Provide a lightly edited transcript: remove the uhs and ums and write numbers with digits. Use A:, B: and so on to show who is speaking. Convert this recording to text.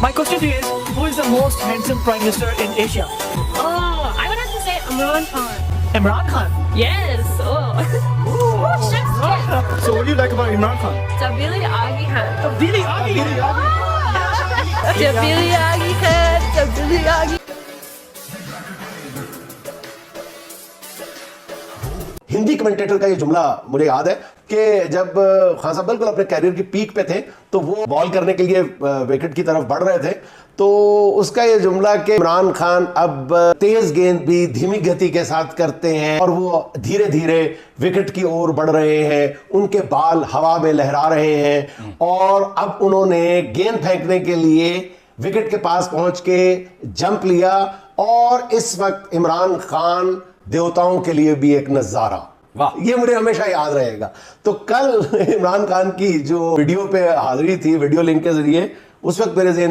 A: My question to you is, who is the most handsome Prime Minister in Asia?
B: Oh, I would have to say Imran Khan.
A: Imran Khan.
B: Yes. Oh. Chef's kiss.
A: So what do you like about Imran Khan?
B: Jabili Agi Khan.
A: Billy Agi.
B: Jabili Agi Khan. Jabili Agi.
C: Hindi commentator का ये जुमला मुझे याद है कि जब खान साहब बिल्कुल अपने कैरियर की पीक पे थे तो वो बॉल करने के लिए विकेट की तरफ बढ़ रहे थे, तो उसका ये जुमला कि इमरान खान अब तेज गेंद भी धीमी गति के साथ करते हैं और वो धीरे धीरे विकेट की ओर बढ़ रहे हैं, उनके बाल हवा में लहरा रहे हैं और अब उन्होंने गेंद फेंकने के लिए विकेट के पास पहुंच के जंप लिया और इस वक्त इमरान खान देवताओं के लिए भी एक नजारा।
D: वाह,
C: ये मुझे हमेशा याद रहेगा। तो कल इमरान खान की जो वीडियो पे हाजिरी थी वीडियो लिंक के जरिए, उस वक्त मेरे ज़हन